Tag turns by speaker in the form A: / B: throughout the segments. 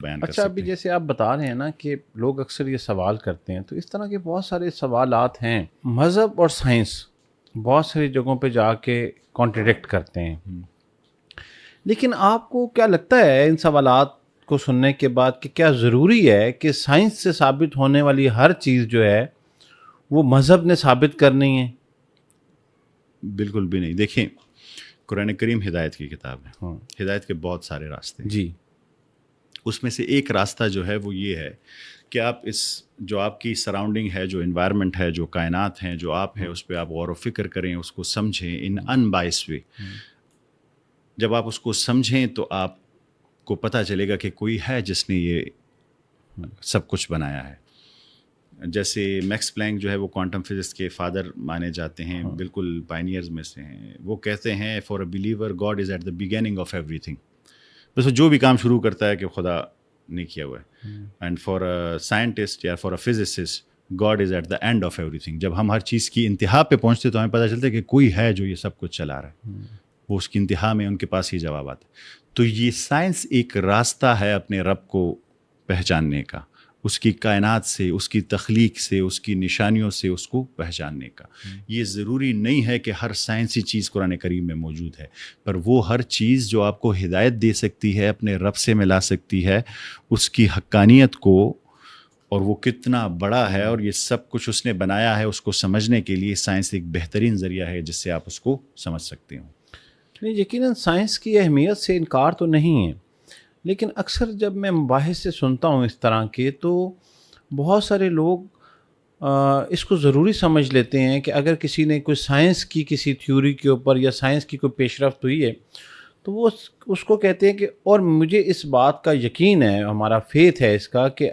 A: بیان کر
B: اچھا، ابھی جیسے آپ بتا رہے ہیں نا کہ لوگ اکثر یہ سوال کرتے ہیں، تو اس طرح کے بہت سارے سوالات ہیں. مذہب اور سائنس بہت ساری جگہوں پہ جا کے کانٹریڈکٹ کرتے ہیں، لیکن آپ کو کیا لگتا ہے ان سوالات کو سننے کے بعد کہ کیا ضروری ہے کہ سائنس سے ثابت ہونے والی ہر چیز جو ہے وہ مذہب نے ثابت کرنی ہے؟
A: بالکل بھی نہیں. دیکھیں، قرآن کریم ہدایت کی کتاب ہے. ہدایت کے بہت سارے راستے ہیں.
B: جی.
A: اس میں سے ایک راستہ جو ہے وہ یہ ہے کہ آپ جو آپ کی سراؤنڈنگ ہے، جو انوائرمنٹ ہے، جو کائنات ہیں، جو آپ ہیں، اس پہ آپ غور و فکر کریں، اس کو سمجھیں ان ان بائس وے. جب آپ اس کو سمجھیں تو آپ کو پتہ چلے گا کہ کوئی ہے جس نے یہ سب کچھ بنایا ہے. جیسے میکس پلانک جو ہے وہ کوانٹم فزکس کے فادر مانے جاتے ہیں، بالکل پائنیئرز میں سے ہیں. وہ کہتے ہیں for a believer God is at the beginning of everything. بس وہ جو بھی کام شروع کرتا ہے کہ خدا نے کیا ہوا ہے. اینڈ فار اے سائنٹسٹ یا for a physicist God is at the end of everything. جب ہم ہر چیز کی انتہا پہ پہنچتے تو ہمیں پتہ چلتا ہے کہ کوئی ہے جو یہ سب کچھ چلا رہا ہے. وہ اس کی انتہا میں ان کے پاس ہی جوابات. تو یہ سائنس ایک راستہ ہے اپنے رب کو پہچاننے کا، اس کی کائنات سے، اس کی تخلیق سے، اس کی نشانیوں سے اس کو پہچاننے کا. یہ ضروری نہیں ہے کہ ہر سائنسی چیز قرآن کریم میں موجود ہے، پر وہ ہر چیز جو آپ کو ہدایت دے سکتی ہے، اپنے رب سے ملا سکتی ہے، اس کی حقانیت کو، اور وہ کتنا بڑا ہے اور یہ سب کچھ اس نے بنایا ہے، اس کو سمجھنے کے لیے سائنس ایک بہترین ذریعہ ہے جس سے آپ اس کو سمجھ سکتے ہو.
B: نہیں، یقیناً سائنس کی اہمیت سے انکار تو نہیں ہے، لیکن اکثر جب میں مباحث سے سنتا ہوں اس طرح کے، تو بہت سارے لوگ اس کو ضروری سمجھ لیتے ہیں کہ اگر کسی نے کوئی سائنس کی کسی تھیوری کے اوپر یا سائنس کی کوئی پیش رفت ہوئی ہے تو وہ اس کو کہتے ہیں کہ، اور مجھے اس بات کا یقین ہے، ہمارا فیتھ ہے اس کا، کہ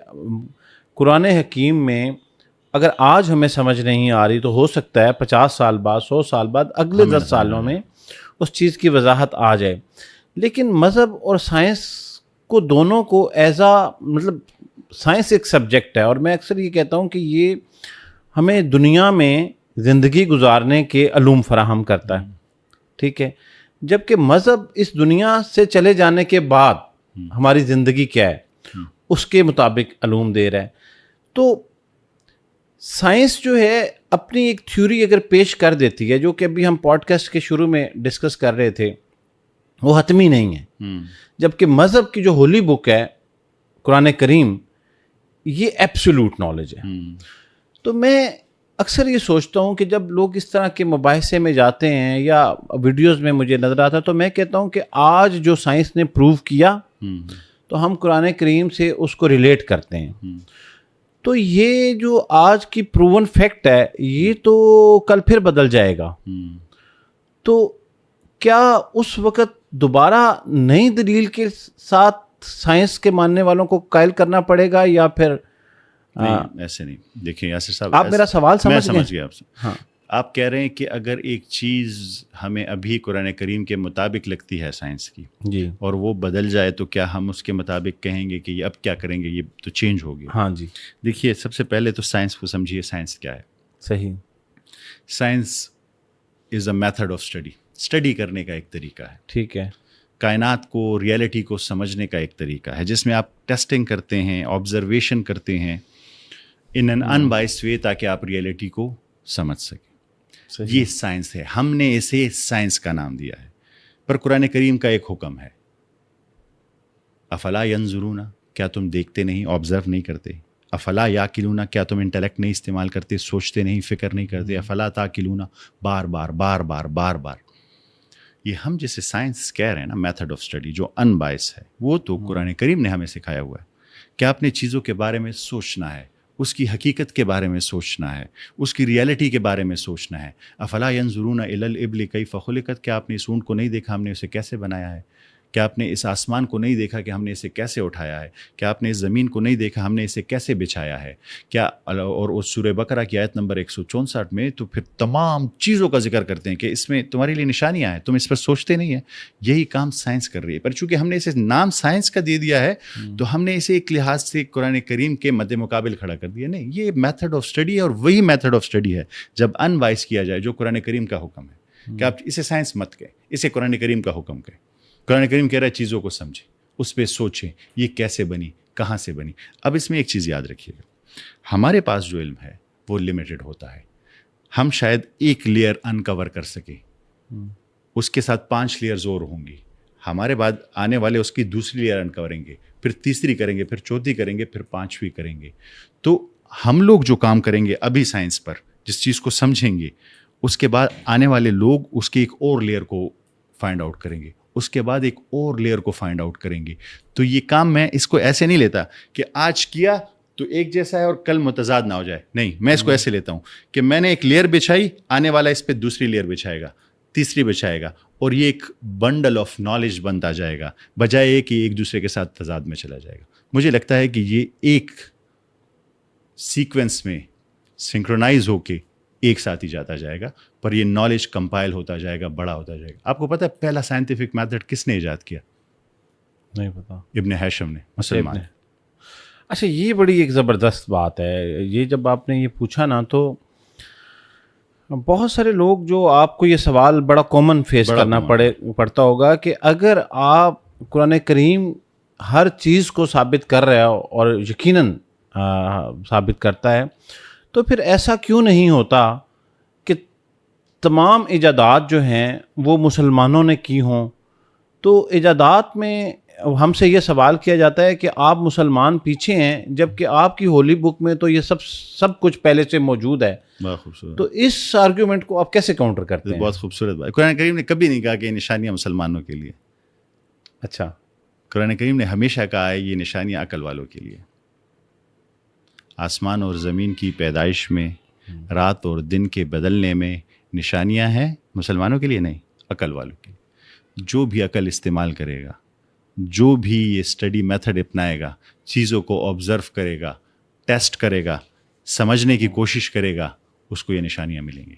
B: قرآن حکیم میں اگر آج ہمیں سمجھ نہیں آ رہی تو ہو سکتا ہے 50 سال بعد، 100 سال بعد، اگلے 10 سالوں میں اس چیز کی وضاحت آ جائے. لیکن مذہب اور سائنس کو دونوں کو مطلب سائنس ایک سبجیکٹ ہے، اور میں اکثر یہ کہتا ہوں کہ یہ ہمیں دنیا میں زندگی گزارنے کے علوم فراہم کرتا ہے، ٹھیک ہے، جبکہ مذہب اس دنیا سے چلے جانے کے بعد ہماری زندگی کیا ہے اس کے مطابق علوم دے رہا ہے. تو سائنس جو ہے اپنی ایک تھیوری اگر پیش کر دیتی ہے، جو کہ ابھی ہم پوڈ کاسٹ کے شروع میں ڈسکس کر رہے تھے، وہ حتمی نہیں ہے، جبکہ مذہب کی جو ہولی بک ہے قرآن کریم، یہ ایبسولوٹ نالج ہے. تو میں اکثر یہ سوچتا ہوں کہ جب لوگ اس طرح کے مباحثے میں جاتے ہیں یا ویڈیوز میں مجھے نظر آتا ہے، تو میں کہتا ہوں کہ آج جو سائنس نے پروو کیا تو ہم قرآن کریم سے اس کو ریلیٹ کرتے ہیں. تو یہ جو آج کی پروون فیکٹ ہے، یہ تو کل پھر بدل جائے گا. تو کیا اس وقت دوبارہ نئی دلیل کے ساتھ سائنس کے ماننے والوں کو قائل کرنا پڑے گا، یا پھر
A: ایسے نہیں؟ دیکھیں یاسر صاحب،
B: آپ میرا سوال
A: سمجھ گیا آپ سے.
B: ہاں،
A: آپ کہہ رہے ہیں کہ اگر ایک چیز ہمیں ابھی قرآن کریم کے مطابق لگتی ہے سائنس کی،
B: جی،
A: اور وہ بدل جائے تو کیا ہم اس کے مطابق کہیں گے کہ یہ اب کیا کریں گے، یہ تو چینج ہو گیا؟
B: ہاں جی.
A: دیکھیے، سب سے پہلے تو سائنس کو سمجھیے. سائنس کیا ہے؟
B: صحیح.
A: Science is a method of study کرنے کا ایک طریقہ ہے.
B: ٹھیک ہے.
A: کائنات کو، ریئلٹی کو سمجھنے کا ایک طریقہ ہے، جس میں آپ ٹیسٹنگ کرتے ہیں، آبزرویشن کرتے ہیں ان این ان بائس وے، تاکہ آپ ریئلٹی کو سمجھ سکیں. یہ سائنس ہے. ہم نے اسے سائنس کا نام دیا ہے. پر قرآن کریم کا ایک حکم ہے، افلا ینظرون، کیا تم دیکھتے نہیں، آبزرو نہیں کرتے؟ افلا یاقلون، کیا تم انٹلیکٹ نہیں استعمال کرتے، سوچتے نہیں، فکر نہیں کرتے؟ افلا تاقلون، بار بار بار بار بار بار. یہ ہم جسے سائنس کہہ رہے ہیں نا، میتھڈ آف اسٹڈی جو ان بائس ہے، وہ تو قرآن کریم نے ہمیں سکھایا ہوا ہے. کیا اپنے چیزوں کے بارے میں سوچنا ہے، اس کی حقیقت کے بارے میں سوچنا ہے، اس کی ریئلٹی کے بارے میں سوچنا ہے. افلا ینظرون الی الابل کیف خلقت، کیا آپ نے اس اونٹ کو نہیں دیکھا ہم نے اسے کیسے بنایا ہے؟ کیا آپ نے اس آسمان کو نہیں دیکھا کہ ہم نے اسے کیسے اٹھایا ہے؟ کیا آپ نے اس زمین کو نہیں دیکھا ہم نے اسے کیسے بچھایا ہے؟ کیا اور اس سورہ بقرہ کی آیت نمبر 164 میں تو پھر تمام چیزوں کا ذکر کرتے ہیں کہ اس میں تمہارے لیے نشانیاں ہیں، تم اس پر سوچتے نہیں ہیں. یہی کام سائنس کر رہی ہے. پر چونکہ ہم نے اسے نام سائنس کا دے دیا ہے تو ہم نے اسے ایک لحاظ سے قرآن کریم کے مد مقابل کھڑا کر دیا. نہیں، یہ میتھڈ آف اسٹڈی ہے، اور وہی میتھڈ آف اسٹڈی ہے جب ان وائز کیا جائے، جو قرآن کریم کا حکم ہے کہ آپ اسے سائنس مت کہیں، اسے قرآن کریم کا حکم کہیں. قرآن کریم کہہ رہا ہے چیزوں کو سمجھیں، اس پہ سوچیں یہ کیسے بنی, کہاں سے بنی. اب اس میں ایک چیز یاد رکھیے گا, ہمارے پاس جو علم ہے وہ لمیٹڈ ہوتا ہے. ہم شاید ایک لیئر انکور کر سکیں, اس کے ساتھ 5 لیئرز اور ہوں گی. ہمارے بعد آنے والے اس کی دوسری لیئر انکوریں گے, پھر تیسری کریں گے, پھر چوتھی کریں گے, پھر 5ویں کریں گے. تو ہم لوگ جو کام کریں گے ابھی سائنس پر, جس چیز کو سمجھیں گے, اس کے بعد آنے والے لوگ اس کے ایک اور لیئر کو فائنڈ آؤٹ کریں گے, اس کے بعد ایک اور لیئر کو فائنڈ آؤٹ کریں گے. تو یہ کام میں اس کو ایسے نہیں لیتا کہ آج کیا تو ایک جیسا ہے اور کل متضاد نہ ہو جائے. نہیں, میں اس کو ایسے لیتا ہوں کہ میں نے ایک لیئر بچھائی, آنے والا اس پہ دوسری لیئر بچھائے گا, تیسری بچھائے گا, اور یہ ایک بنڈل آف نالج بنتا جائے گا, بجائے کہ ایک دوسرے کے ساتھ تضاد میں چلا جائے گا. مجھے لگتا ہے کہ یہ ایک سیکوینس میں سنکرونائز ہو کے ایک ساتھ ہی جاتا جائے گا, پر یہ نالج کمپائل ہوتا جائے گا, بڑا ہوتا جائے گا. آپ کو پتہ ہے پہلا سائنٹیفک میتھڈ کس نے ایجاد کیا؟
B: نہیں پتا.
A: ابن ہیشم نے, مسلمان.
B: اچھا, یہ بڑی ایک زبردست بات ہے. یہ جب آپ نے یہ پوچھا نا, تو بہت سارے لوگ جو آپ کو یہ سوال بڑا کامن فیس کرنا پڑتا ہوگا کہ اگر آپ قرآن کریم ہر چیز کو ثابت کر رہے ہو, اور یقیناً ثابت کرتا ہے, تو پھر ایسا کیوں نہیں ہوتا کہ تمام ایجادات جو ہیں وہ مسلمانوں نے کی ہوں؟ تو ایجادات میں ہم سے یہ سوال کیا جاتا ہے کہ آپ مسلمان پیچھے ہیں, جبکہ آپ کی ہولی بک میں تو یہ سب کچھ پہلے سے موجود ہے.
A: بہت خوبصورت.
B: تو اس آرگیومنٹ کو آپ کیسے کاؤنٹر کرتے ہیں؟
A: بہت خوبصورت بات. قرآن کریم نے کبھی نہیں کہا کہ یہ نشانیاں مسلمانوں کے لیے.
B: اچھا,
A: قرآن کریم نے ہمیشہ کہا ہے یہ نشانیاں عقل والوں کے لیے. آسمان اور زمین کی پیدائش میں, رات اور دن کے بدلنے میں نشانیاں ہیں, مسلمانوں کے لیے نہیں, عقل والوں کے لیے. جو بھی عقل استعمال کرے گا, جو بھی یہ اسٹڈی میتھڈ اپنائے گا, چیزوں کو آبزرو کرے گا, ٹیسٹ کرے گا, سمجھنے کی کوشش کرے گا, اس کو یہ نشانیاں ملیں گی.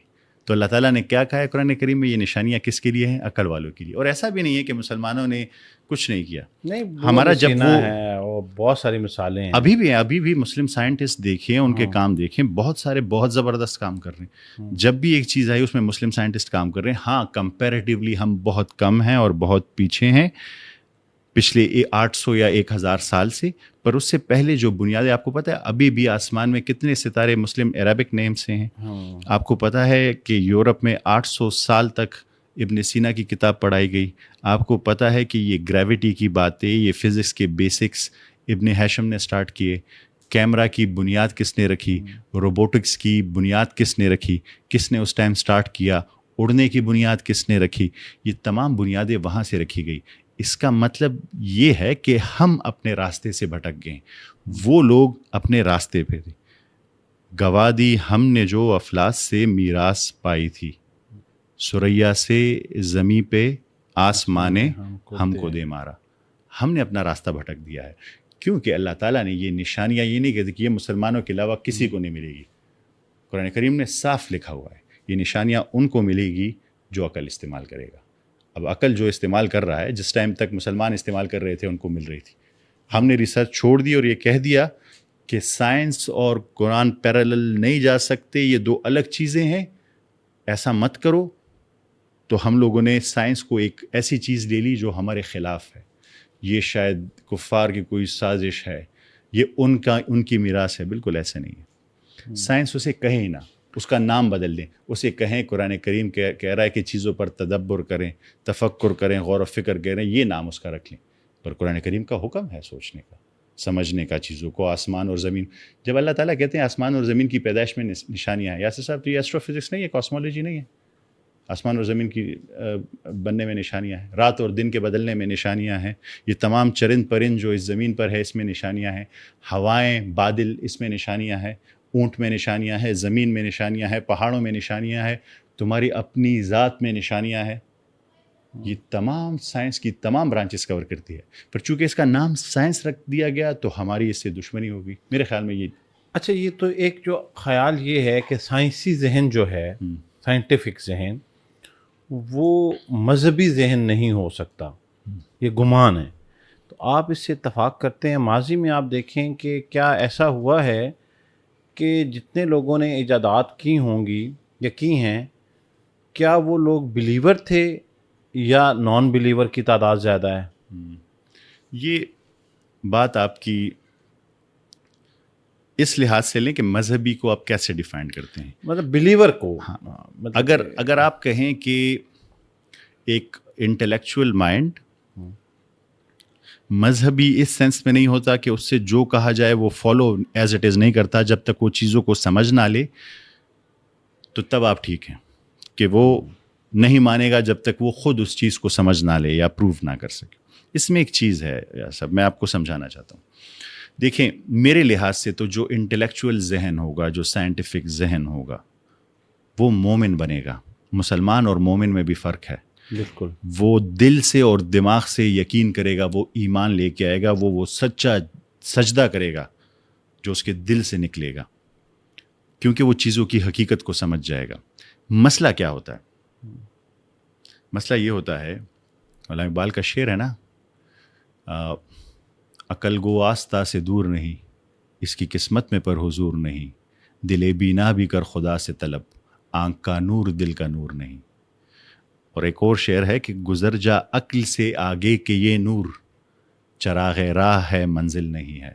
A: تو اللہ تعالیٰ نے کیا کہا ہے قرآن کریم میں؟ یہ نشانیاں کس کے لیے ہیں؟ عقل والوں کے لیے. اور ایسا بھی نہیں ہے کہ مسلمانوں نے کچھ نہیں کیا.
B: نہیں,
A: ہمارا جب وہ
B: ہے, اور بہت ساری مثالیں ہیں
A: ابھی بھی مسلم سائنٹسٹ دیکھیں, ان کے کام دیکھیں, بہت سارے بہت زبردست کام کر رہے ہیں. جب بھی ایک چیز آئی اس میں مسلم سائنٹسٹ کام کر رہے ہیں. ہاں, کمپیریٹیولی ہم بہت کم ہیں اور بہت پیچھے ہیں پچھلے 800 یا 1000 سال سے. پر اس سے پہلے جو بنیادیں, آپ کو پتہ ہے ابھی بھی آسمان میں کتنے ستارے مسلم عربک نیم سے ہیں؟ آپ کو پتہ ہے کہ یورپ میں 800 سال تک ابن سینا کی کتاب پڑھائی گئی. آپ کو پتہ ہے کہ یہ گریوٹی کی باتیں, یہ فزکس کے بیسکس ابن ہیشم نے سٹارٹ کیے. کیمرہ کی بنیاد کس نے رکھی؟ روبوٹکس کی بنیاد کس نے رکھی؟ کس نے اس ٹائم سٹارٹ کیا؟ اڑنے کی بنیاد کس نے رکھی؟ یہ تمام بنیادیں وہاں سے رکھی گئی. اس کا مطلب یہ ہے کہ ہم اپنے راستے سے بھٹک گئے, وہ لوگ اپنے راستے پہ تھے. گواہ دی ہم نے جو افلاس سے میراث پائی تھی, سریا سے زمیں پہ آسمانے ہم کو دے مارا. ہم نے اپنا راستہ بھٹک دیا ہے, کیونکہ اللہ تعالیٰ نے یہ نشانیاں یہ نہیں کہتے کہ یہ مسلمانوں کے علاوہ کسی کو نہیں ملے گی. قرآن کریم نے صاف لکھا ہوا ہے یہ نشانیاں ان کو ملے گی جو عقل استعمال کرے گا. اب عقل جو استعمال کر رہا ہے, جس ٹائم تک مسلمان استعمال کر رہے تھے ان کو مل رہی تھی. ہم نے ریسرچ چھوڑ دی اور یہ کہہ دیا کہ سائنس اور قرآن پیرالل نہیں جا سکتے, یہ 2 الگ چیزیں ہیں, ایسا مت کرو. تو ہم لوگوں نے سائنس کو ایک ایسی چیز لے لی جو ہمارے خلاف ہے. یہ شاید کفار کی کوئی سازش ہے, یہ ان کی میراث ہے. بالکل ایسا نہیں ہے. سائنس اسے کہے ہی نہ, اس کا نام بدل دیں, اسے کہیں قرآن کریم کہہ رہا ہے کہ چیزوں پر تدبر کریں, تفکر کریں, غور و فکر کریں, یہ نام اس کا رکھ لیں. پر قرآن کریم کا حکم ہے سوچنے کا, سمجھنے کا چیزوں کو. آسمان اور زمین, جب اللہ تعالیٰ کہتے ہیں آسمان اور زمین کی پیدائش میں نشانیاں ہیں, یاسر صاحب تو یہ ایسٹرو فزکس نہیں ہے, کاسمولوجی نہیں ہے. آسمان اور زمین کی بننے میں نشانیاں ہیں, رات اور دن کے بدلنے میں نشانیاں ہیں, یہ تمام چرند پرند جو اس زمین پر ہے اس میں نشانیاں ہیں, ہوائیں بادل اس میں نشانیاں ہیں, اونٹ میں نشانیاں ہیں, زمین میں نشانیاں ہیں, پہاڑوں میں نشانیاں ہیں, تمہاری اپنی ذات میں نشانیاں ہیں. یہ تمام سائنس کی تمام برانچز کور کرتی ہے. پر چونکہ اس کا نام سائنس رکھ دیا گیا تو ہماری اس سے دشمنی ہوگی, میرے خیال میں. یہ
B: اچھا, یہ تو ایک جو خیال یہ ہے کہ سائنسی ذہن جو ہے, سائنٹیفک ذہن, وہ مذہبی ذہن نہیں ہو سکتا, یہ گمان ہے. تو آپ اس سے اتفاق کرتے ہیں؟ ماضی میں آپ دیکھیں کہ کیا ایسا ہوا ہے کہ جتنے لوگوں نے ایجادات کی ہوں گی یا کی ہیں, کیا وہ لوگ بلیور تھے یا نان بلیور کی تعداد زیادہ ہے؟
A: یہ بات آپ کی اس لحاظ سے لیں کہ مذہبی کو آپ کیسے ڈیفائن کرتے ہیں؟
B: مطلب بلیور کو.
A: ہاں، اگر آپ کہیں کہ ایک انٹلیکچوئل مائنڈ مذہبی اس سینس میں نہیں ہوتا کہ اس سے جو کہا جائے وہ فالو ایز اٹ از نہیں کرتا جب تک وہ چیزوں کو سمجھ نہ لے، تو تب آپ ٹھیک ہیں کہ وہ نہیں مانے گا جب تک وہ خود اس چیز کو سمجھ نہ لے یا پروف نہ کر سکے. اس میں ایک چیز ہے سب میں آپ کو سمجھانا چاہتا ہوں. دیکھیں میرے لحاظ سے تو جو انٹلیکچوئل ذہن ہوگا، جو سائنٹیفک ذہن ہوگا، وہ مومن بنے گا. مسلمان اور مومن میں بھی فرق ہے.
B: بالکل.
A: وہ دل سے اور دماغ سے یقین کرے گا، وہ ایمان لے کے آئے گا، وہ سچا سجدہ کرے گا جو اس کے دل سے نکلے گا، کیونکہ وہ چیزوں کی حقیقت کو سمجھ جائے گا. مسئلہ کیا ہوتا ہے؟ مسئلہ یہ ہوتا ہے، علامہ اقبال کا شعر ہے نا، عقل گو آستہ سے دور نہیں، اس کی قسمت میں پر حضور نہیں، دل بینا بھی کر خدا سے طلب، آنکھ کا نور دل کا نور نہیں. اور ایک اور شعر ہے کہ گزر جا عقل سے آگے کہ یہ نور، چراغ راہ ہے منزل نہیں ہے.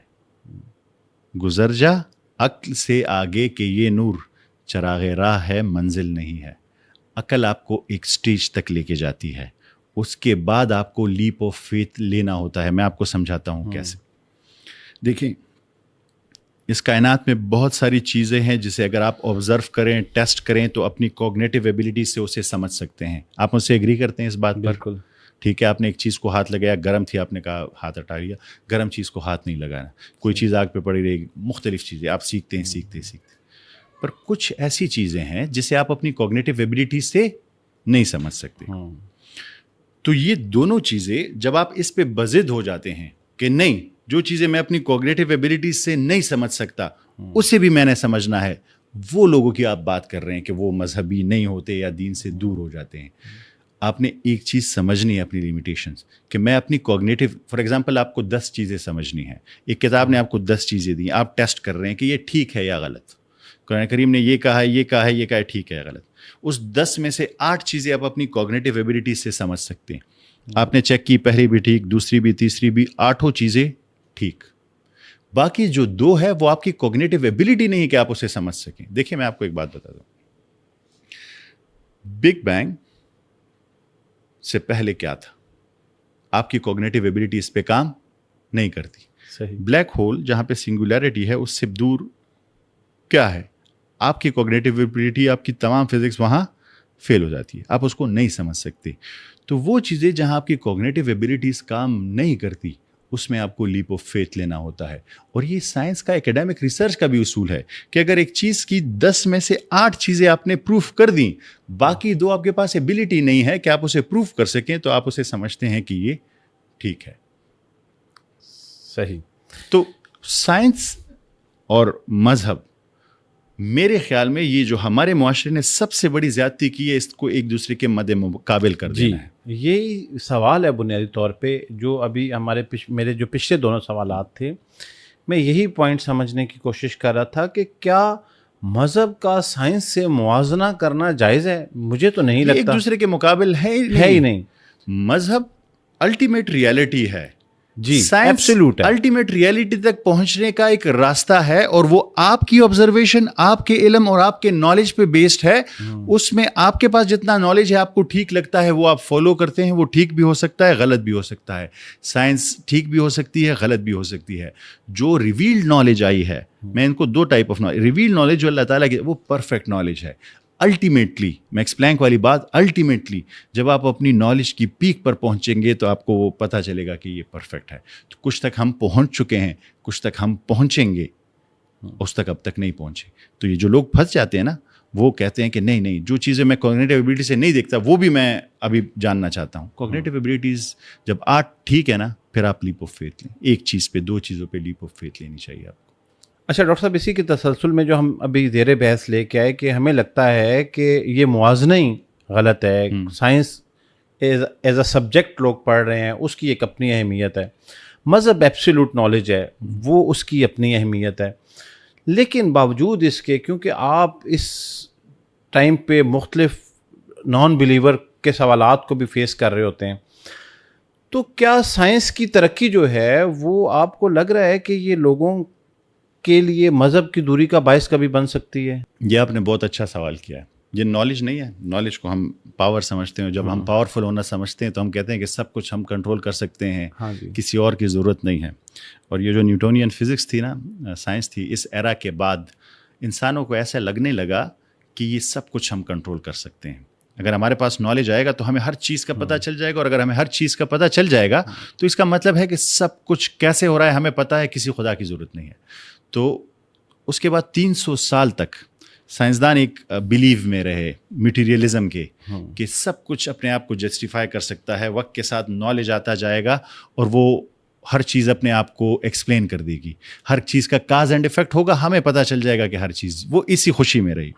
A: گزر جا عقل سے آگے کہ یہ نور، چراغ راہ ہے منزل نہیں ہے. عقل آپ کو ایک سٹیج تک لے کے جاتی ہے، اس کے بعد آپ کو لیپ آف فیتھ لینا ہوتا ہے. میں آپ کو سمجھاتا ہوں کیسے. دیکھیں اس کائنات میں بہت ساری چیزیں ہیں جسے اگر آپ آبزرو کریں، ٹیسٹ کریں، تو اپنی کوگنیٹیو ایبلٹی سے اسے سمجھ سکتے ہیں. آپ مجھ سے ایگری کرتے ہیں اس بات پر؟
B: بالکل.
A: ٹھیک ہے، آپ نے ایک چیز کو ہاتھ لگایا، گرم تھی، آپ نے کہا ہاتھ ہٹا لیا. گرم چیز کو ہاتھ نہیں لگانا. کوئی چیز آگ پہ پڑی رہے گی، مختلف چیزیں آپ سیکھتے ہیں. پر کچھ ایسی چیزیں ہیں جسے آپ اپنی کوگنیٹیو ایبلٹی سے نہیں سمجھ سکتے. تو یہ دونوں چیزیں جب آپ اس پہ بضد ہو جاتے ہیں کہ نہیں، جو چیزیں میں اپنی کوگنیٹیو ایبلٹی سے نہیں سمجھ سکتا اسے بھی میں نے سمجھنا ہے، وہ لوگوں کی آپ بات کر رہے ہیں کہ وہ مذہبی نہیں ہوتے یا دین سے دور ہو جاتے ہیں. آپ نے ایک چیز سمجھنی ہے اپنی لیمیٹیشنز، کہ میں اپنی کوگنیٹیو، فار ایگزامپل آپ کو 10 چیزیں سمجھنی ہیں، ایک کتاب نے آپ کو 10 چیزیں دیں، آپ ٹیسٹ کر رہے ہیں کہ یہ ٹھیک ہے یا غلط. قرآن کریم نے یہ کہا ہے، یہ کہا ہے، یہ کہا ہے، ٹھیک ہے یا غلط. اس 10 میں سے 8 چیزیں آپ اپنی کوگنیٹیو ایبلٹی سے سمجھ سکتے ہیں. آپ نے چیک کی، پہلی بھی ٹھیک، دوسری بھی، تیسری بھی، 8 چیزیں ٹھیک. باقی جو 2 ہے وہ آپ کی کوگنیٹیو ایبلٹی نہیں کہ آپ اسے سمجھ سکیں. دیکھیں میں آپ کو ایک بات بتا دوں، بگ بینگ سے پہلے کیا تھا؟ آپ کی کوگنیٹیو ایبلٹی اس پہ کام نہیں کرتی.
B: صحیح.
A: بلیک ہول جہاں پہ سنگولیرٹی ہے اس سے دور کیا ہے؟ آپ کی کوگنیٹیو ایبلٹی، آپ کی تمام فزکس وہاں فیل ہو جاتی ہے، آپ اس کو نہیں سمجھ سکتے. تو وہ چیزیں جہاں آپ کی کوگنیٹیو ایبلٹیز کام نہیں کرتی اس میں آپ کو لیپ آف فیتھ لینا ہوتا ہے. اور یہ سائنس کا، ایکیڈیمک ریسرچ کا بھی اصول ہے کہ اگر ایک چیز کی 10 میں سے 8 چیزیں آپ نے پروف کر دیں، باقی 2 آپ کے پاس ایبلٹی نہیں ہے کہ آپ اسے پروف کر سکیں، تو آپ اسے سمجھتے ہیں کہ یہ ٹھیک ہے.
B: صحیح.
A: تو سائنس اور مذہب، میرے خیال میں یہ جو ہمارے معاشرے نے سب سے بڑی زیادتی کی ہے، اس کو ایک دوسرے کے مد مقابل کر دینا ہے.
B: یہی سوال ہے بنیادی طور پہ جو ابھی میرے جو پچھلے دونوں سوالات تھے، میں یہی پوائنٹ سمجھنے کی کوشش کر رہا تھا کہ کیا مذہب کا سائنس سے موازنہ کرنا جائز ہے؟ مجھے تو نہیں لگتا.
A: ایک دوسرے کے مقابل ہے
B: ہی نہیں.
A: مذہب الٹیمیٹ ریالٹی ہے.
B: جی،
A: سائنس الٹیمیٹ ریالٹی تک پہنچنے کا ایک راستہ ہے، اور وہ آپ کی آبزرویشن، آپ کے علم اور آپ کے نالج پہ بیسڈ ہے. اس میں آپ کے پاس جتنا نالج ہے، آپ کو ٹھیک لگتا ہے وہ آپ فالو کرتے ہیں. وہ ٹھیک بھی ہو سکتا ہے، غلط بھی ہو سکتا ہے. سائنس ٹھیک بھی ہو سکتی ہے، غلط بھی ہو سکتی ہے. جو ریویلڈ نالج آئی ہے، میں ان کو 2 type of knowledge, revealed knowledge جو اللہ تعالیٰ کی، وہ پرفیکٹ نالج ہے. الٹیمیٹلی میکس پلانک والی بات، الٹیمیٹلی جب آپ اپنی نالج کی پیک پر پہنچیں گے تو آپ کو وہ پتہ چلے گا کہ یہ پرفیکٹ ہے. تو کچھ تک ہم پہنچ چکے ہیں، کچھ تک ہم پہنچیں گے، اس تک اب تک نہیں پہنچے. تو یہ جو لوگ پھنس جاتے ہیں نا، وہ کہتے ہیں کہ نہیں، جو چیزیں میں کوگنیٹیو ایبلٹی سے نہیں دیکھتا وہ بھی میں ابھی جاننا چاہتا ہوں. کوگنیٹیو ایبلٹیز جب 8 ٹھیک ہے نا، پھر آپ لیپ آف فیتھ لیں. ایک چیز پہ 2 چیزوں پہ لیپ آف فیتھ لینی چاہیے آپ کو.
B: اچھا ڈاکٹر صاحب، اسی کے تسلسل میں جو ہم ابھی زیر بحث لے کے آئے کہ ہمیں لگتا ہے کہ یہ موازنہ ہی غلط ہے. سائنس ایز اے سبجیکٹ لوگ پڑھ رہے ہیں، اس کی ایک اپنی اہمیت ہے. مذہب ایبسولوٹ نالج ہے، وہ اس کی اپنی اہمیت ہے. لیکن باوجود اس کے، کیونکہ آپ اس ٹائم پہ مختلف نان بلیور کے سوالات کو بھی فیس کر رہے ہوتے ہیں، تو کیا سائنس کی ترقی جو ہے وہ آپ کو لگ رہا ہے کہ یہ لوگوں کے لیے مذہب کی دوری کا باعث کبھی بن سکتی ہے؟
A: یہ آپ نے بہت اچھا سوال کیا ہے. یہ نالج نہیں ہے. نالج کو ہم پاور سمجھتے ہیں. جب ہم پاورفل ہونا سمجھتے ہیں تو ہم کہتے ہیں کہ سب کچھ ہم کنٹرول کر سکتے ہیں, کسی اور کی ضرورت نہیں ہے. اور یہ جو نیوٹونین فزکس تھی نا, سائنس تھی, اس ایرا کے بعد انسانوں کو ایسا لگنے لگا کہ یہ سب کچھ ہم کنٹرول کر سکتے ہیں. اگر ہمارے پاس نالج آئے گا تو ہمیں ہر چیز کا پتہ چل جائے گا, اور اگر ہمیں ہر چیز کا پتہ چل جائے گا تو اس کا مطلب ہے کہ سب کچھ کیسے ہو رہا ہے ہمیں پتہ ہے, کسی خدا کی ضرورت نہیں ہے. تو اس کے بعد 300 سال تک سائنسدان ایک بلیو میں رہے میٹیریلزم کے, کہ سب کچھ اپنے آپ کو جسٹیفائی کر سکتا ہے. وقت کے ساتھ نالج آتا جائے گا اور وہ ہر چیز اپنے آپ کو ایکسپلین کر دے گی, ہر چیز کا کاز اینڈ افیکٹ ہوگا, ہمیں پتہ چل جائے گا کہ ہر چیز. وہ اسی خوشی میں رہی.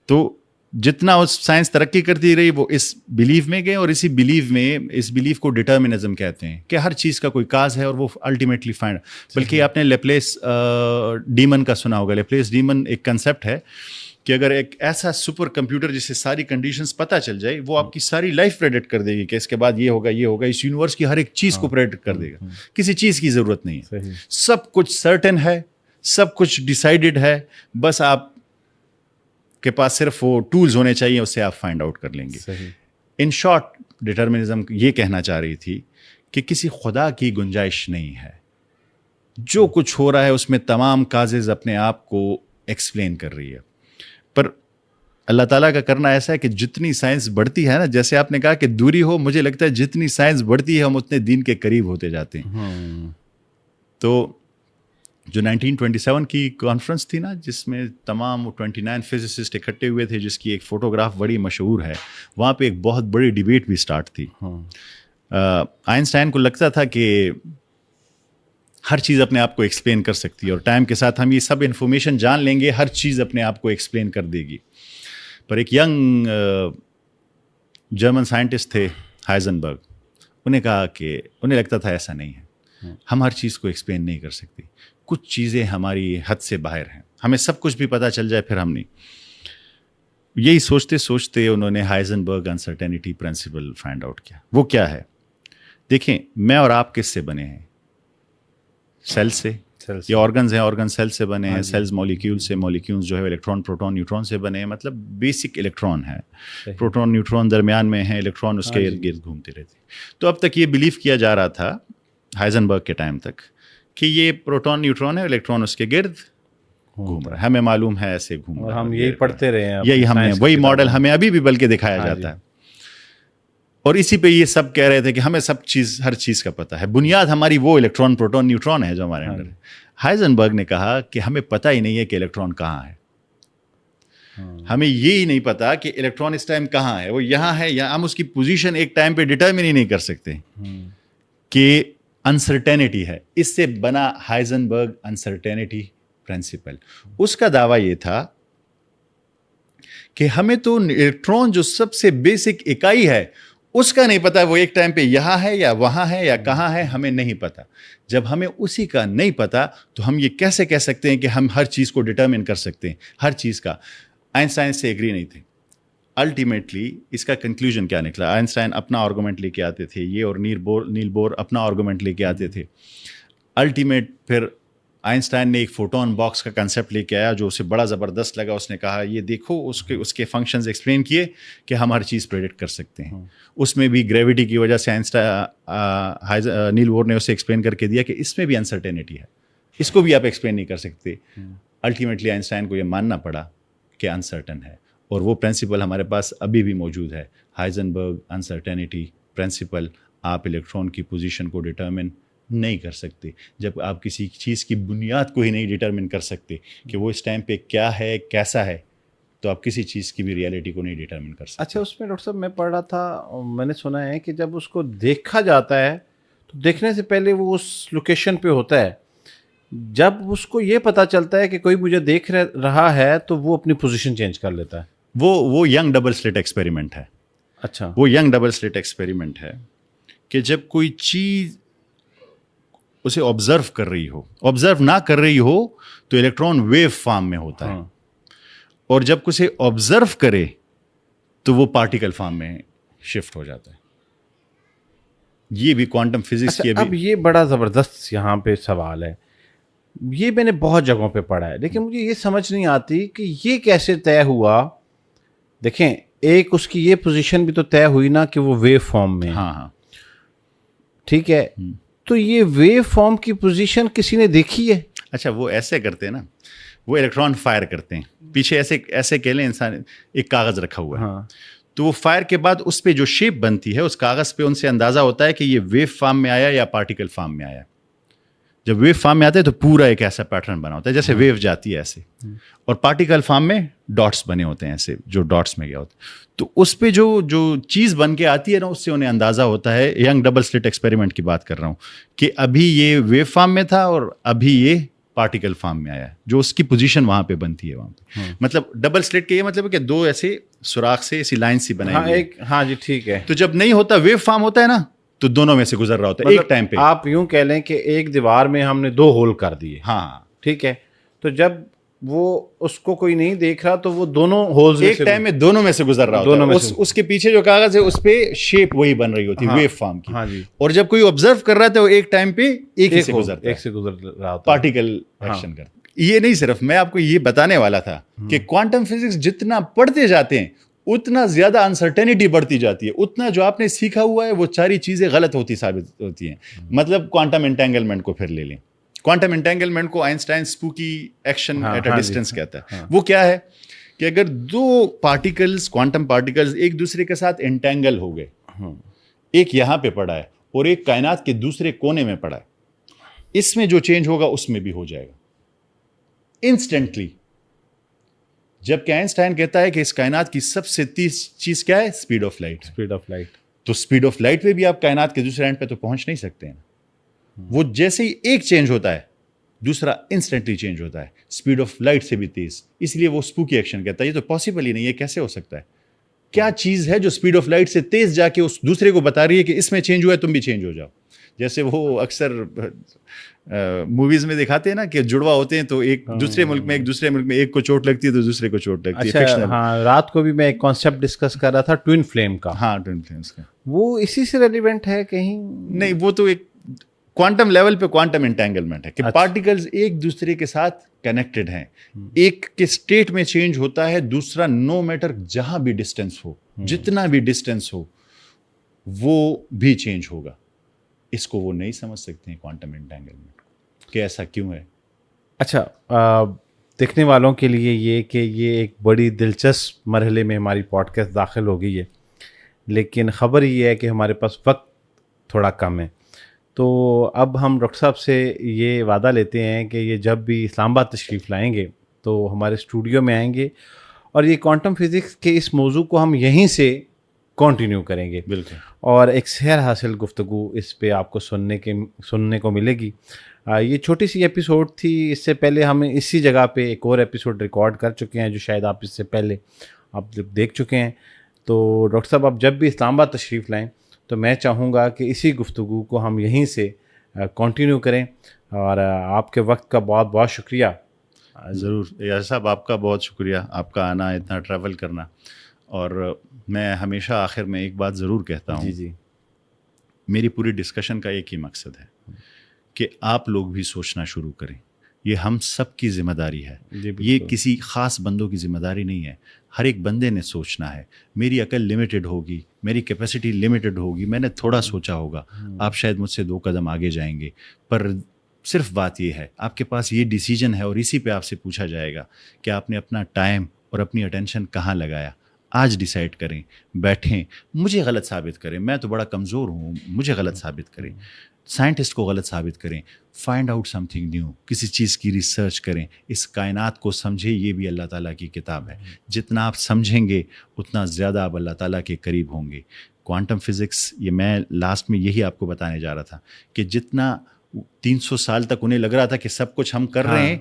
A: تو جتنا اس سائنس ترقی کرتی رہی وہ اس بلیو میں گئے, اور اسی بلیو میں, اس بلیو کو ڈٹرمنزم کہتے ہیں کہ ہر چیز کا کوئی کاز ہے اور وہ الٹیمیٹلی فائنڈ. بلکہ آپ نے لیپلیس ڈیمن کا سنا ہوگا. لیپلیس ڈیمن ایک کنسیپٹ ہے کہ اگر ایک ایسا سپر کمپیوٹر جسے ساری کنڈیشنز پتہ چل جائے, وہ آپ کی ساری لائف پریڈکٹ کر دے گی کہ اس کے بعد یہ ہوگا, یہ ہوگا. اس یونیورس کی ہر ایک چیز کو پریڈکٹ کر دے گا. کسی چیز کی ضرورت نہیں ہے, سب کچھ سرٹن ہے, سب کچھ ڈیسائیڈڈ ہے, بس آپ کے پاس صرف وہ ٹولز ہونے چاہیے, اس سے آپ فائنڈ آؤٹ کر لیں گے. ان شارٹ ڈٹرمنزم یہ کہنا چاہ رہی تھی کہ کسی خدا کی گنجائش نہیں ہے. جو کچھ ہو رہا ہے اس میں تمام کازز اپنے آپ کو ایکسپلین کر رہی ہے. پر اللہ تعالیٰ کا کرنا ایسا ہے کہ جتنی سائنس بڑھتی ہے نا, جیسے آپ نے کہا کہ دوری ہو, مجھے لگتا ہے جتنی سائنس بڑھتی ہے ہم اتنے دین کے قریب ہوتے جاتے ہیں. تو جو 1927 کی کانفرنس تھی نا, جس میں تمام 29 فزسسٹ اکٹھے ہوئے تھے, جس کی ایک فوٹوگراف بڑی مشہور ہے, وہاں پہ ایک بہت بڑی ڈیبیٹ بھی سٹارٹ تھی. آئنسٹائن کو لگتا تھا کہ ہر چیز اپنے آپ کو ایکسپلین کر سکتی ہے, اور ٹائم کے ساتھ ہم یہ سب انفارمیشن جان لیں گے, ہر چیز اپنے آپ کو ایکسپلین کر دے گی. پر ایک ینگ جرمن سائنٹسٹ تھے ہائزنبرگ, انہیں کہا کہ انہیں لگتا تھا ایسا نہیں ہے, ہم ہر چیز کو ایکسپلین نہیں کر سکتے, کچھ چیزیں ہماری حد سے باہر ہیں, ہمیں سب کچھ بھی پتہ چل جائے پھر ہم نہیں. یہی سوچتے سوچتے انہوں نے Heisenberg uncertainty principle find out کیا. وہ کیا ہے؟ دیکھیں, میں اور آپ کس سے بنے ہیں؟ سیل سے. یہ آرگنز ہیں, آرگن سیل سے بنے ہیں, سیلز مولیکیول سے, مولیکیولز جو ہے الیکٹران پروٹون نیوٹران سے بنے ہیں. مطلب بیسک الیکٹران ہے, پروٹون نیوٹران درمیان میں ہیں, الیکٹران اس کے ارد گرد گھومتے رہتے. تو اب تک یہ بلیو کیا جا رہا تھا ہائزنبرگ کے ٹائم تک کہ یہ پروٹون نیوٹران ہے, الیکٹران اس کے گرد گھوم رہا ہے, ہمیں معلوم ہے ایسے گھوم رہا ہے,
B: ہم یہی پڑھتے رہے ہیں,
A: یہی ہم نے وہی ماڈل ہمیں ابھی بھی بلکہ دکھایا جاتا ہے. اور اسی پہ یہ سب کہہ رہے تھے کہ ہمیں سب چیز, ہر چیز کا پتہ ہے, بنیاد ہماری وہ الیکٹران پروٹون نیوٹران ہے جو ہمارے اندر ہے. ہائزنبرگ نے کہا کہ ہمیں پتہ ہی نہیں ہے کہ الیکٹران کہاں ہے, ہمیں یہی نہیں پتا کہ الیکٹران اس ٹائم کہاں ہے, وہ یہاں ہے یا ہم اس کی پوزیشن ایک ٹائم پہ ڈٹرمن ہی نہیں کر سکتے, کہ انسرٹینٹی ہے. اس سے بنا ہائزنبرگ انسرٹینٹی پرنسپل. اس کا دعویٰ یہ تھا کہ ہمیں تو الیکٹران جو سب سے بیسک اکائی ہے اس کا نہیں پتا, وہ ایک ٹائم پہ یہاں ہے یا وہاں ہے یا کہاں ہے, ہمیں نہیں پتا. جب ہمیں اسی کا نہیں پتا تو ہم یہ کیسے کہہ سکتے ہیں کہ ہم ہر چیز کو ڈٹرمن کر سکتے ہیں, ہر چیز کا. آئنسٹائن سے ایگری نہیں تھے. الٹیمیٹلی اس کا کنکلوژن کیا نکلا؟ آئنسٹائن اپنا آرگومنٹ لے کے آتے تھے, یہ اور نیل بور اپنا آرگومنٹ لے کے آتے تھے. الٹیمیٹ پھر آئنسٹائن نے ایک فوٹون باکس کا کنسیپٹ لے کے آیا جو اسے بڑا زبردست لگا. اس نے کہا یہ دیکھو, اس کے فنکشنز ایکسپلین کیے کہ ہم ہر چیز پریڈکٹ کر سکتے ہیں. اس میں بھی گریوٹی کی وجہ سے نیل بور نے اسے ایکسپلین کر کے دیا کہ اس میں بھی انسرٹینٹی ہے, اس کو بھی آپ ایکسپلین نہیں کر سکتے. الٹیمیٹلی آئنسٹائن کو یہ ماننا پڑا کہ انسرٹن ہے, اور وہ پرنسپل ہمارے پاس ابھی بھی موجود ہے, ہائزنبرگ انسرٹینٹی پرنسپل. آپ الیکٹران کی پوزیشن کو ڈٹرمن نہیں کر سکتے جب آپ کسی چیز کی بنیاد کو ہی نہیں ڈٹرمن کر سکتے کہ وہ اس ٹائم پہ کیا ہے, کیسا ہے, تو آپ کسی چیز کی بھی ریئلٹی کو نہیں ڈٹرمن کر سکتے.
B: اچھا, اس میں ڈاکٹر صاحب میں پڑھ رہا تھا, میں نے سنا ہے کہ جب اس کو دیکھا جاتا ہے تو دیکھنے سے پہلے وہ اس لوکیشن پہ ہوتا ہے, جب اس کو یہ پتہ چلتا ہے کہ کوئی مجھے دیکھ رہا ہے تو وہ اپنی پوزیشن چینج کر لیتا ہے.
A: وہ ینگ ڈبل سلٹ ایکسپیریمنٹ ہے.
B: اچھا,
A: وہ ینگ ڈبل سلٹ ایکسپیریمنٹ ہے کہ جب کوئی چیز اسے آبزرو کر رہی ہو, آبزرو نہ کر رہی ہو تو الیکٹران ویو فارم میں ہوتا ہے, اور جب اسے آبزرو کرے تو وہ پارٹیکل فارم میں شفٹ ہو جاتا ہے. یہ بھی کوانٹم فزکس کی
B: اب یہ بڑا زبردست یہاں پہ سوال ہے, یہ میں نے بہت جگہوں پہ پڑھا ہے, لیکن مجھے یہ سمجھ نہیں آتی کہ یہ کیسے طے ہوا. دیکھیں ایک اس کی یہ پوزیشن بھی تو طے ہوئی نا کہ وہ ویو فارم میں,
A: ہاں
B: ٹھیک ہے, تو یہ ویو فارم کی پوزیشن کسی نے دیکھی ہے؟
A: اچھا وہ ایسے کرتے ہیں نا, وہ الیکٹران فائر کرتے ہیں پیچھے, ایسے کہہ لیں انسان ایک کاغذ رکھا ہوا ہے, تو وہ فائر کے بعد اس پہ جو شیپ بنتی ہے اس کاغذ پہ ان سے اندازہ ہوتا ہے کہ یہ ویو فارم میں آیا یا پارٹیکل فارم میں آیا. جب ویو فارم میں آتا ہے تو پورا ایک ایسا پیٹرن بنا ہوتا ہے جیسے ویو جاتی ہے ایسے, اور پارٹیکل فارم میں ڈاٹس بنے ہوتے ہیں ایسے, جو ڈاٹس میں گیا ہوتا ہے. تو اس پہ جو چیز بن کے آتی ہے نا, اس سے انہیں اندازہ ہوتا ہے, ینگ ڈبل سلٹ ایکسپیریمنٹ کی بات کر رہا ہوں, کہ ابھی یہ ویو فارم میں تھا اور ابھی یہ پارٹیکل فارم میں آیا, جو اس کی پوزیشن وہاں پہ بنتی ہے وہاں پہ. مطلب ڈبل سلٹ کا یہ مطلب ہے کہ دو ایسے سوراخ سے ایسی لائن سی بنائی ہوئی.
B: ہاں جی ٹھیک ہے.
A: تو جب نہیں ہوتا ویو فارم ہوتا ہے نا, تو دونوں میں سے گزر رہا ہوتا ہے ایک ٹائم پہ.
B: آپ یوں کہہ لیں کہ ایک دیوار میں ہم نے 2 ہول کر دیے,
A: ہاں
B: ٹھیک ہے, تو جب وہ اس کو کوئی نہیں دیکھ رہا تو وہ دونوں ہولز
A: ایک ٹائم میں دونوں میں سے گزر رہا ہوتا ہے. اس کے پیچھے جو کاغذ ہے اس پہ شیپ وہی بن رہی ہوتی ہے ویو فارم کی, اور جب کوئی آبزرو کر رہا ہے تو ایک ٹائم پہ ایک سے گزر
B: رہا ہوتا,
A: پارٹیکل ایکشن کرتا. یہ نہیں صرف میں آپ کو یہ بتانے والا تھا کہ کوانٹم فزکس جتنا پڑھتے جاتے ہیں اتنا زیادہ انسرٹینٹی بڑھتی جاتی ہے, اتنا جو آپ نے سیکھا ہوا ہے وہ ساری چیزیں غلط ہوتی ثابت ہوتی ہیں. مطلب کوانٹم انٹینگلمنٹ کو پھر لے لیں. کوانٹم انٹینگلمنٹ کو Einstein spooky action at a distance کہتا ہے. وہ کیا ہے کہ اگر 2 پارٹیکلز, کوانٹم پارٹیکلز ایک دوسرے کے ساتھ انٹینگل ہو گئے, ایک یہاں پہ پڑا ہے اور ایک کائنات کے دوسرے کونے میں پڑا ہے, اس میں جو چینج ہوگا اس میں بھی ہو جائے گا انسٹنٹلی. جبکہ آئنسٹائن کہتا ہے کہ اس کائنات کی سب سے تیز چیز کیا ہے؟ Speed of light. تو اسپیڈ آف لائٹ پہ بھی آپ کائنات کے دوسرے اینڈ پہ تو پہنچ نہیں سکتے ہیں. وہ جیسے ہی ایک چینج ہوتا ہے دوسرا انسٹنٹلی چینج ہوتا ہے, اسپیڈ آف لائٹ سے بھی تیز. اس لیے وہ اسپوکی ایکشن کہتا ہے. یہ تو پاسبل ہی نہیں ہے, کیسے ہو سکتا ہے؟ کیا چیز ہے جو اسپیڈ آف لائٹ سے تیز جا کے اس دوسرے کو بتا رہی ہے کہ اس میں چینج ہوا ہے, تم بھی چینج ہو جاؤ. جیسے وہ اکثر موویز میں دکھاتے ہیں نا کہ جڑوا ہوتے ہیں تو ایک دوسرے ملک میں ایک کو چوٹ لگتی ہے تو دوسرے کو چوٹ لگتی ہے.
B: ہاں, رات کو بھی میں ایک کانسیپٹ ڈسکس کر رہا تھا ٹوین فلیم کا.
A: ہاں ٹوین فلیمز کا.
B: وہ اسی سے ریلیونٹ ہے کہیں
A: نہیں, وہ تو ایک کوانٹم لیول پہ کوانٹم انٹینگلمنٹ ہے کہ پارٹیکلز ایک دوسرے کے ساتھ کنیکٹڈ ہیں. ایک کے اسٹیٹ میں چینج ہوتا ہے, دوسرا نو میٹر جہاں بھی ڈسٹینس ہو, جتنا بھی ڈسٹینس ہو وہ بھی چینج ہوگا. اس کو وہ نہیں سمجھ سکتے ہیں کوانٹم انٹینگلمنٹ کہ ایسا کیوں ہے.
B: اچھا, دیکھنے والوں کے لیے یہ کہ یہ ایک بڑی دلچسپ مرحلے میں ہماری پوڈ کاسٹ داخل ہو گئی ہے, لیکن خبر یہ ہے کہ ہمارے پاس وقت تھوڑا کم ہے. تو اب ہم ڈاکٹر صاحب سے یہ وعدہ لیتے ہیں کہ یہ جب بھی اسلام آباد تشریف لائیں گے تو ہمارے اسٹوڈیو میں آئیں گے اور یہ کوانٹم فزکس کے اس موضوع کو ہم یہیں سے کنٹینیو کریں گے.
A: بالکل.
B: اور ایک سیر حاصل گفتگو اس پہ آپ کو سننے کو ملے گی. یہ چھوٹی سی ایپیسوڈ تھی, اس سے پہلے ہم اسی جگہ پہ ایک اور ایپیسوڈ ریکارڈ کر چکے ہیں جو شاید آپ اس سے پہلے آپ دیکھ چکے ہیں. تو ڈاکٹر صاحب آپ جب بھی اسلام آباد تشریف لائیں تو میں چاہوں گا کہ اسی گفتگو کو ہم یہیں سے کنٹینیو کریں. اور آپ کے وقت کا بہت بہت شکریہ.
A: ضرور یاسر صاحب, آپ کا بہت شکریہ, آپ کا آنا, اتنا ٹریول کرنا. اور میں ہمیشہ آخر میں ایک بات ضرور کہتا ہوں.
B: جی,
A: میری پوری ڈسکشن کا ایک ہی مقصد ہے کہ آپ لوگ بھی سوچنا شروع کریں. یہ ہم سب کی ذمہ داری ہے. یہ کسی خاص بندوں کی ذمہ داری نہیں ہے. ہر ایک بندے نے سوچنا ہے. میری عقل لمیٹڈ ہوگی, میری کیپیسٹی لمیٹڈ ہوگی, میں نے تھوڑا سوچا ہوگا, آپ شاید مجھ سے 2 قدم آگے جائیں گے. پر صرف بات یہ ہے آپ کے پاس یہ ڈیسیجن ہے اور اسی پہ آپ سے پوچھا جائے گا کہ آپ نے اپنا ٹائم اور اپنی اٹینشن کہاں لگایا. آج ڈیسائیڈ کریں, بیٹھیں, مجھے غلط ثابت کریں, میں تو بڑا کمزور ہوں, مجھے غلط ثابت کریں, سائنٹسٹ کو غلط ثابت کریں, find out some thing new, کسی چیز کی ریسرچ کریں, اس کائنات کو سمجھیں. یہ بھی اللہ تعالیٰ کی کتاب ہے. جتنا آپ سمجھیں گے اتنا زیادہ آپ اللہ تعالیٰ کے قریب ہوں گے. کوانٹم فزکس, یہ میں لاسٹ میں یہی آپ کو بتانے جا رہا تھا کہ جتنا 300 سال تک انہیں لگ رہا تھا کہ سب کچھ ہم کر رہے ہیں,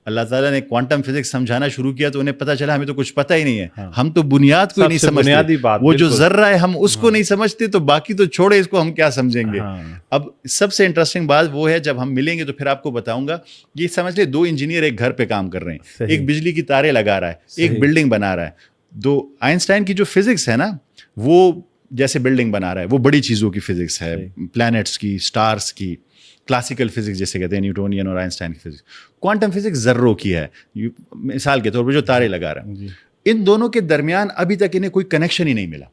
A: اللہ تعالیٰ نے کوانٹم فزکس سمجھانا شروع کیا تو انہیں پتہ چلا ہمیں تو کچھ پتہ ہی نہیں ہے. ہم تو بنیاد کو نہیں سمجھتے, وہ جو ذرہ ہے ہم اس کو نہیں سمجھتے, تو باقی تو چھوڑے, اس کو ہم کیا سمجھیں گے. اب سب سے انٹرسٹنگ بات وہ ہے, جب ہم ملیں گے تو پھر آپ کو بتاؤں گا. یہ سمجھ لیں 2 انجینئر ایک گھر پہ کام کر رہے ہیں, ایک بجلی کی تاریں لگا رہا ہے, ایک بلڈنگ بنا رہا ہے. آئنسٹائن کی جو فزکس ہے نا, وہ جیسے بلڈنگ بنا رہا ہے وہ بڑی چیزوں کی فزکس ہے, پلانٹس کی, اسٹارس کی, کلاسیکل فزکس جیسے کہتے ہیں نیوٹونین اور آئنسٹائن کی فزکس. کوانٹم فزکس ذروں کی ہے, مثال کے طور پہ جو تارے لگا رہا ہے, ان دونوں کے درمیان ابھی تک انہیں کوئی کنیکشن ہی نہیں ملا.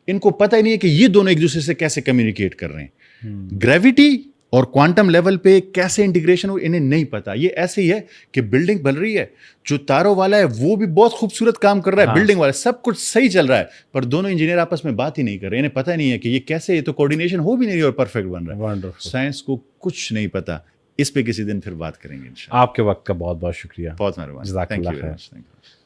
A: ان کو پتہ ہی نہیں ہے کہ یہ دونوں ایک دوسرے سے کیسے کمیونیکیٹ کر رہے ہیں. گریوٹی اور کوانٹم لیول پہ کیسے انٹیگریشن ہو انہیں نہیں پتا. یہ ایسے ہی ہے کہ بلڈنگ بن رہی ہے, جو تاروں والا ہے وہ بھی بہت خوبصورت کام کر رہا ہے, بلڈنگ والا سب کچھ صحیح چل رہا ہے, پر دونوں انجینئر آپس میں بات ہی نہیں کر رہے. انہیں پتہ نہیں ہے کہ یہ کیسے, یہ تو کوآرڈینیشن ہو بھی نہیں اور پرفیکٹ بن رہا ہے. سائنس کو کچھ نہیں پتا. اس پہ کسی دن پھر بات کریں گے انشاءاللہ.
B: آپ کے وقت کا بہت بہت شکریہ.
A: بہت مہربانی.
B: جزاک اللہ خیر.
A: Thank you.